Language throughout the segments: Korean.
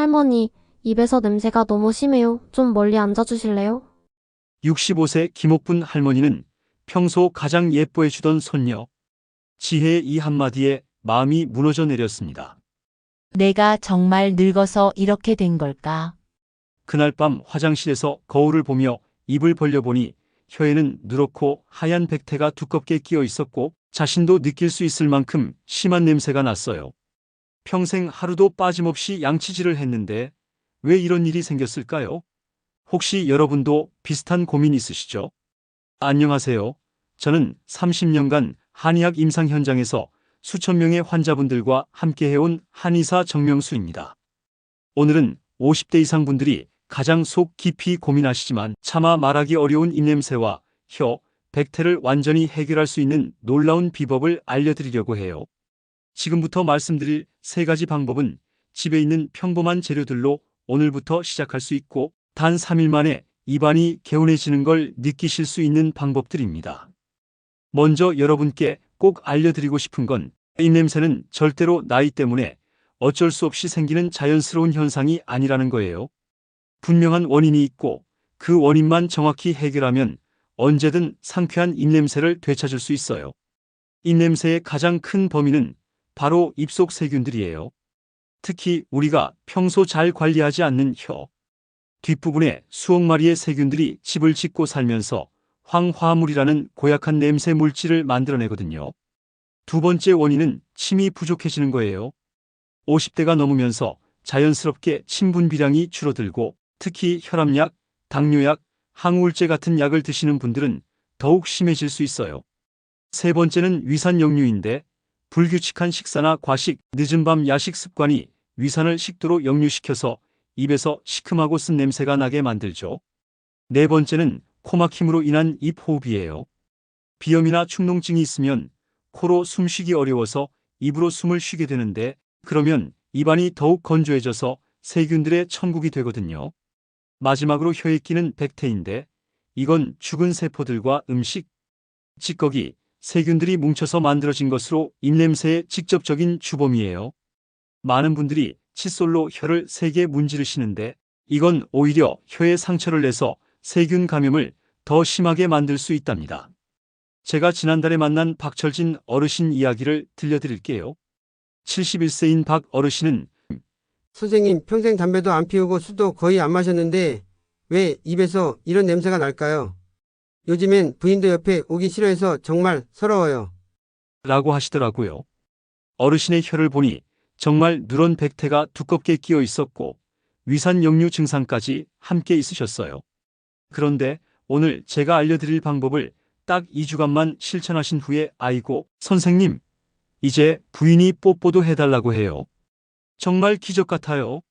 할머니, 입에서 냄새가 너무 심해요. 좀 멀리 앉아주실래요? 65세 김옥분 할머니는 평소 가장 예뻐해 주던 손녀 지혜의 이 한마디에 마음이 무너져 내렸습니다. 내가 정말 늙어서 이렇게 된 걸까? 그날 밤 화장실에서 거울을 보며 입을 벌려보니 혀에는 누렇고 하얀 백태가 두껍게 끼어 있었고 자신도 느낄 수 있을 만큼 심한 냄새가 났어요. 평생 하루도 빠짐없이 양치질을 했는데 왜 이런 일이 생겼을까요? 혹시 여러분도 비슷한 고민 있으시죠? 안녕하세요. 저는 30년간 한의학 임상 현장에서 수천 명의 환자분들과 함께 해온 한의사 정명수입니다. 오늘은 50대 이상 분들이 가장 속 깊이 고민하시지만 차마 말하기 어려운 입냄새와 혀, 백태를 완전히 해결할 수 있는 놀라운 비법을 알려드리려고 해요. 지금부터 말씀드릴 세 가지 방법은 집에 있는 평범한 재료들로 오늘부터 시작할 수 있고 단 3일 만에 입안이 개운해지는 걸 느끼실 수 있는 방법들입니다. 먼저 여러분께 꼭 알려드리고 싶은 건 입냄새는 절대로 나이 때문에 어쩔 수 없이 생기는 자연스러운 현상이 아니라는 거예요. 분명한 원인이 있고 그 원인만 정확히 해결하면 언제든 상쾌한 입냄새를 되찾을 수 있어요. 입냄새의 가장 큰 범인은 바로 입속 세균들이에요. 특히 우리가 평소 잘 관리하지 않는 혀, 뒷부분에 수억 마리의 세균들이 집을 짓고 살면서 황화물이라는 고약한 냄새 물질을 만들어내거든요. 두 번째 원인은 침이 부족해지는 거예요. 50대가 넘으면서 자연스럽게 침 분비량이 줄어들고 특히 혈압약, 당뇨약, 항우울제 같은 약을 드시는 분들은 더욱 심해질 수 있어요. 세 번째는 위산 역류인데 불규칙한 식사나 과식, 늦은 밤 야식 습관이 위산을 식도로 역류시켜서 입에서 시큼하고 쓴 냄새가 나게 만들죠. 네 번째는 코막힘으로 인한 입호흡이에요. 비염이나 축농증이 있으면 코로 숨쉬기 어려워서 입으로 숨을 쉬게 되는데 그러면 입안이 더욱 건조해져서 세균들의 천국이 되거든요. 마지막으로 혀에 끼는 백태인데 이건 죽은 세포들과 음식, 찌꺼기, 세균들이 뭉쳐서 만들어진 것으로 입냄새의 직접적인 주범이에요. 많은 분들이 칫솔로 혀를 세게 문지르시는데 이건 오히려 혀에 상처를 내서 세균 감염을 더 심하게 만들 수 있답니다. 제가 지난달에 만난 박철진 어르신 이야기를 들려드릴게요. 71세인 박 어르신은 선생님, 평생 담배도 안 피우고 술도 거의 안 마셨는데 왜 입에서 이런 냄새가 날까요? 요즘엔 부인도 옆에 오기 싫어해서 정말 서러워요. 라고 하시더라고요. 어르신의 혀를 보니 정말 누런 백태가 두껍게 끼어 있었고 위산 역류 증상까지 함께 있으셨어요. 그런데 오늘 제가 알려드릴 방법을 딱 2주간만 실천하신 후에 아이고, 선생님, 이제 부인이 뽀뽀도 해달라고 해요. 정말 기적 같아요.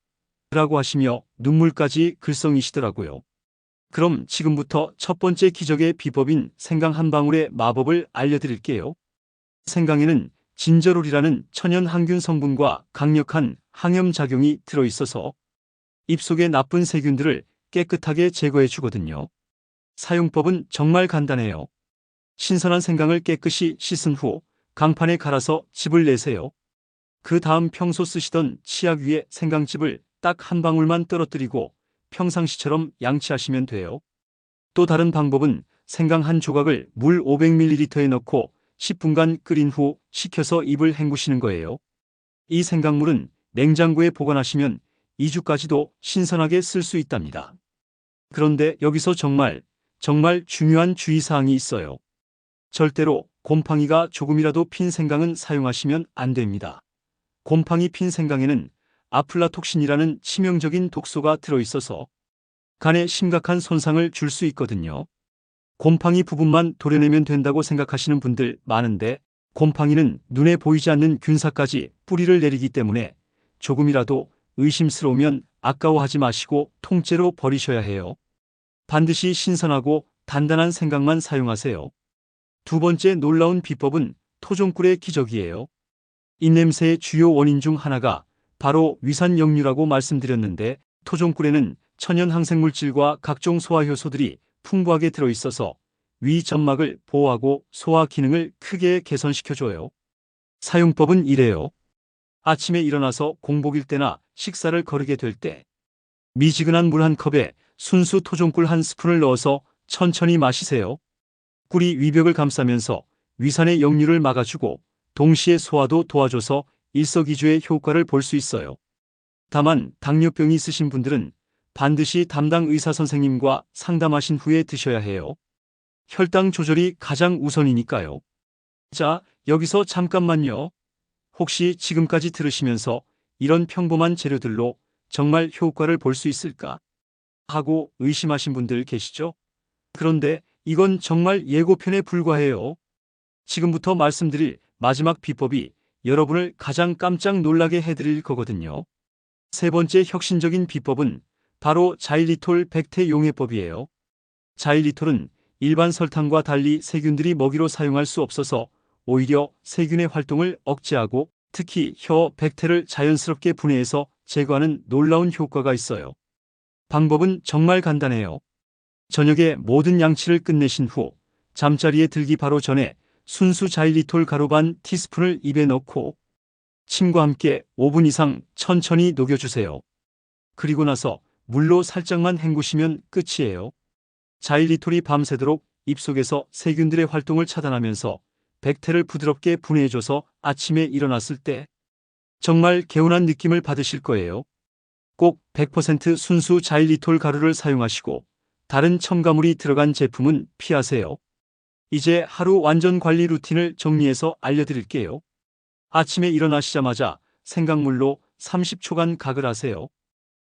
라고 하시며 눈물까지 글썽이시더라고요. 그럼 지금부터 첫 번째 기적의 비법인 생강 한 방울의 마법을 알려드릴게요. 생강에는 진저롤이라는 천연 항균 성분과 강력한 항염작용이 들어있어서 입속의 나쁜 세균들을 깨끗하게 제거해 주거든요. 사용법은 정말 간단해요. 신선한 생강을 깨끗이 씻은 후 강판에 갈아서 즙을 내세요. 그 다음 평소 쓰시던 치약 위에 생강즙을 딱 한 방울만 떨어뜨리고 평상시처럼 양치하시면 돼요. 또 다른 방법은 생강 한 조각을 물 500ml에 넣고 10분간 끓인 후 식혀서 입을 헹구시는 거예요. 이 생강물은 냉장고에 보관하시면 2주까지도 신선하게 쓸 수 있답니다. 그런데 여기서 정말 중요한 주의사항이 있어요. 절대로 곰팡이가 조금이라도 핀 생강은 사용하시면 안 됩니다. 곰팡이 핀 생강에는 아플라톡신이라는 치명적인 독소가 들어있어서 간에 심각한 손상을 줄 수 있거든요. 곰팡이 부분만 도려내면 된다고 생각하시는 분들 많은데 곰팡이는 눈에 보이지 않는 균사까지 뿌리를 내리기 때문에 조금이라도 의심스러우면 아까워하지 마시고 통째로 버리셔야 해요. 반드시 신선하고 단단한 생강만 사용하세요. 두 번째 놀라운 비법은 토종꿀의 기적이에요. 입냄새의 주요 원인 중 하나가 바로 위산 역류라고 말씀드렸는데 토종꿀에는 천연 항생물질과 각종 소화효소들이 풍부하게 들어있어서 위 점막을 보호하고 소화 기능을 크게 개선시켜줘요. 사용법은 이래요. 아침에 일어나서 공복일 때나 식사를 거르게 될 때 미지근한 물 한 컵에 순수 토종꿀 한 스푼을 넣어서 천천히 마시세요. 꿀이 위벽을 감싸면서 위산의 역류를 막아주고 동시에 소화도 도와줘서 일석이조의 효과를 볼 수 있어요. 다만 당뇨병이 있으신 분들은 반드시 담당 의사 선생님과 상담하신 후에 드셔야 해요. 혈당 조절이 가장 우선이니까요. 자, 여기서 잠깐만요. 혹시 지금까지 들으시면서 이런 평범한 재료들로 정말 효과를 볼 수 있을까 하고 의심하신 분들 계시죠? 그런데 이건 정말 예고편에 불과해요. 지금부터 말씀드릴 마지막 비법이 여러분을 가장 깜짝 놀라게 해드릴 거거든요. 세 번째 혁신적인 비법은 바로 자일리톨 백태 용해법이에요. 자일리톨은 일반 설탕과 달리 세균들이 먹이로 사용할 수 없어서 오히려 세균의 활동을 억제하고 특히 혀 백태를 자연스럽게 분해해서 제거하는 놀라운 효과가 있어요. 방법은 정말 간단해요. 저녁에 모든 양치를 끝내신 후 잠자리에 들기 바로 전에 순수 자일리톨 가루 반 티스푼을 입에 넣고 침과 함께 5분 이상 천천히 녹여주세요. 그리고 나서 물로 살짝만 헹구시면 끝이에요. 자일리톨이 밤새도록 입속에서 세균들의 활동을 차단하면서 백태를 부드럽게 분해해줘서 아침에 일어났을 때 정말 개운한 느낌을 받으실 거예요. 꼭 100% 순수 자일리톨 가루를 사용하시고 다른 첨가물이 들어간 제품은 피하세요. 이제 하루 완전 관리 루틴을 정리해서 알려드릴게요. 아침에 일어나시자마자 생강물로 30초간 각을 하세요.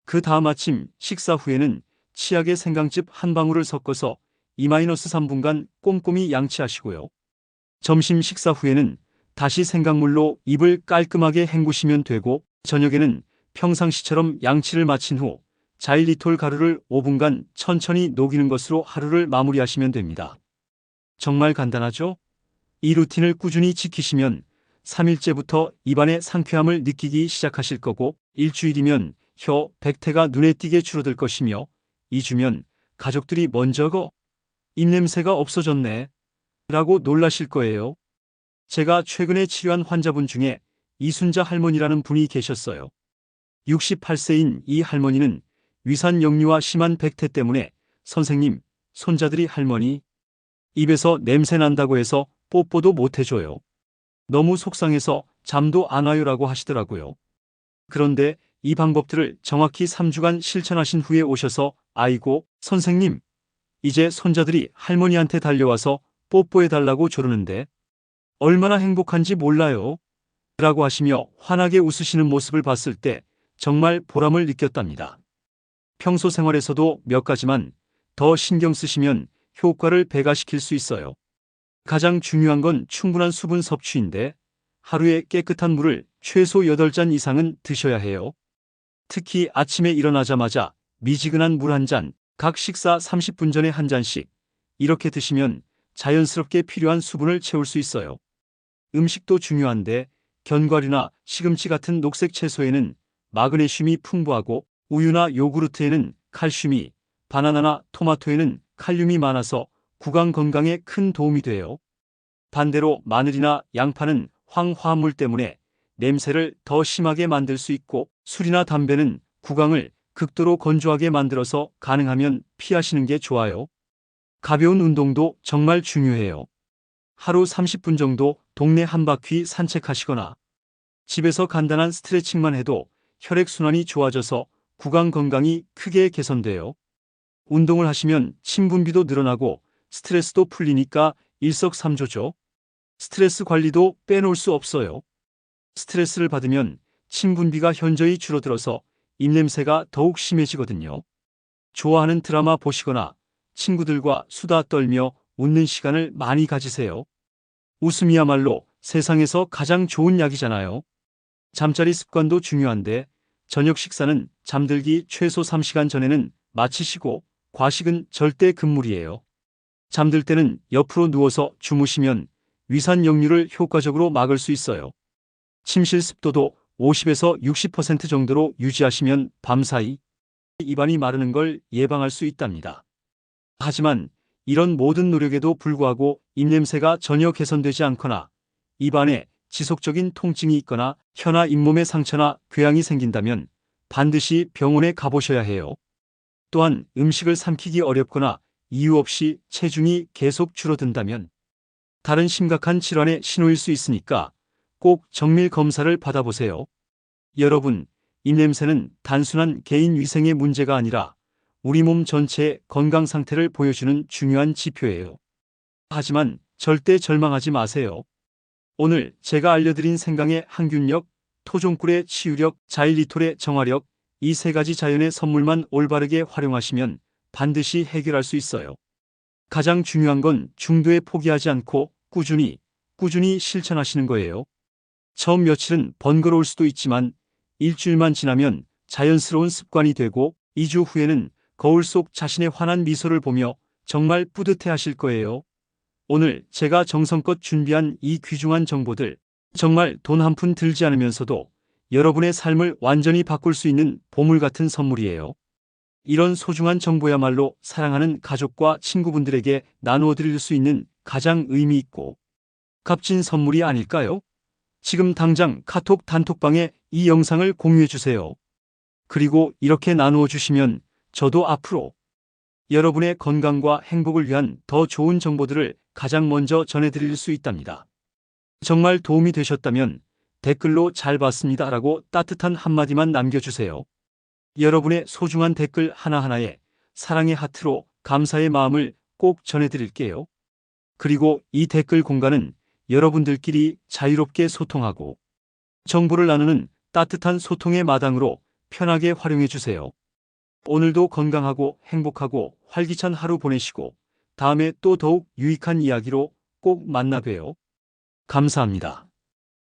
그 다음 아침 식사 후에는 치약에 생강즙 한 방울을 섞어서 2-3분간 꼼꼼히 양치하시고요. 점심 식사 후에는 다시 생강물로 입을 깔끔하게 헹구시면 되고 저녁에는 평상시처럼 양치를 마친 후 자일리톨 가루를 5분간 천천히 녹이는 것으로 하루를 마무리하시면 됩니다. 정말 간단하죠? 이 루틴을 꾸준히 지키시면 3일째부터 입안의 상쾌함을 느끼기 시작하실 거고 일주일이면 혀 백태가 눈에 띄게 줄어들 것이며 2주면 가족들이 먼저 입냄새가 없어졌네 라고 놀라실 거예요. 제가 최근에 치료한 환자분 중에 이순자 할머니라는 분이 계셨어요. 68세인 이 할머니는 위산 역류와 심한 백태 때문에 선생님, 손자들이 할머니 입에서 냄새 난다고 해서 뽀뽀도 못 해줘요. 너무 속상해서 잠도 안 와요라고 하시더라고요. 그런데 이 방법들을 정확히 3주간 실천하신 후에 오셔서 아이고, 선생님, 이제 손자들이 할머니한테 달려와서 뽀뽀해달라고 조르는데 얼마나 행복한지 몰라요. 라고 하시며 환하게 웃으시는 모습을 봤을 때 정말 보람을 느꼈답니다. 평소 생활에서도 몇 가지만 더 신경 쓰시면 효과를 배가시킬 수 있어요. 가장 중요한 건 충분한 수분 섭취인데 하루에 깨끗한 물을 최소 8잔 이상은 드셔야 해요. 특히 아침에 일어나자마자 미지근한 물 한 잔, 각 식사 30분 전에 한 잔씩 이렇게 드시면 자연스럽게 필요한 수분을 채울 수 있어요. 음식도 중요한데 견과류나 시금치 같은 녹색 채소에는 마그네슘이 풍부하고 우유나 요구르트에는 칼슘이, 바나나나 토마토에는 칼륨이 많아서 구강 건강에 큰 도움이 돼요. 반대로 마늘이나 양파는 황화합물 때문에 냄새를 더 심하게 만들 수 있고 술이나 담배는 구강을 극도로 건조하게 만들어서 가능하면 피하시는 게 좋아요. 가벼운 운동도 정말 중요해요. 하루 30분 정도 동네 한 바퀴 산책하시거나 집에서 간단한 스트레칭만 해도 혈액순환이 좋아져서 구강 건강이 크게 개선돼요. 운동을 하시면 침 분비도 늘어나고 스트레스도 풀리니까 일석삼조죠. 스트레스 관리도 빼놓을 수 없어요. 스트레스를 받으면 침 분비가 현저히 줄어들어서 입냄새가 더욱 심해지거든요. 좋아하는 드라마 보시거나 친구들과 수다 떨며 웃는 시간을 많이 가지세요. 웃음이야말로 세상에서 가장 좋은 약이잖아요. 잠자리 습관도 중요한데 저녁 식사는 잠들기 최소 3시간 전에는 마치시고 과식은 절대 금물이에요. 잠들 때는 옆으로 누워서 주무시면 위산 역류를 효과적으로 막을 수 있어요. 침실 습도도 50에서 60% 정도로 유지하시면 밤사이 입안이 마르는 걸 예방할 수 있답니다. 하지만 이런 모든 노력에도 불구하고 입냄새가 전혀 개선되지 않거나 입안에 지속적인 통증이 있거나 혀나 잇몸에 상처나 궤양이 생긴다면 반드시 병원에 가보셔야 해요. 또한 음식을 삼키기 어렵거나 이유 없이 체중이 계속 줄어든다면 다른 심각한 질환의 신호일 수 있으니까 꼭 정밀 검사를 받아보세요. 여러분, 입냄새는 단순한 개인 위생의 문제가 아니라 우리 몸 전체의 건강 상태를 보여주는 중요한 지표예요. 하지만 절대 절망하지 마세요. 오늘 제가 알려드린 생강의 항균력, 토종꿀의 치유력, 자일리톨의 정화력, 이 세 가지 자연의 선물만 올바르게 활용하시면 반드시 해결할 수 있어요. 가장 중요한 건 중도에 포기하지 않고 꾸준히 실천하시는 거예요. 처음 며칠은 번거로울 수도 있지만 일주일만 지나면 자연스러운 습관이 되고 2주 후에는 거울 속 자신의 환한 미소를 보며 정말 뿌듯해 하실 거예요. 오늘 제가 정성껏 준비한 이 귀중한 정보들, 정말 돈 한 푼 들지 않으면서도 여러분의 삶을 완전히 바꿀 수 있는 보물 같은 선물이에요. 이런 소중한 정보야말로 사랑하는 가족과 친구분들에게 나누어 드릴 수 있는 가장 의미 있고 값진 선물이 아닐까요? 지금 당장 카톡 단톡방에 이 영상을 공유해 주세요. 그리고 이렇게 나누어 주시면 저도 앞으로 여러분의 건강과 행복을 위한 더 좋은 정보들을 가장 먼저 전해드릴 수 있답니다. 정말 도움이 되셨다면 댓글로 잘 봤습니다라고 따뜻한 한마디만 남겨주세요. 여러분의 소중한 댓글 하나하나에 사랑의 하트로 감사의 마음을 꼭 전해드릴게요. 그리고 이 댓글 공간은 여러분들끼리 자유롭게 소통하고 정보를 나누는 따뜻한 소통의 마당으로 편하게 활용해 주세요. 오늘도 건강하고 행복하고 활기찬 하루 보내시고 다음에 또 더욱 유익한 이야기로 꼭 만나 봬요. 감사합니다.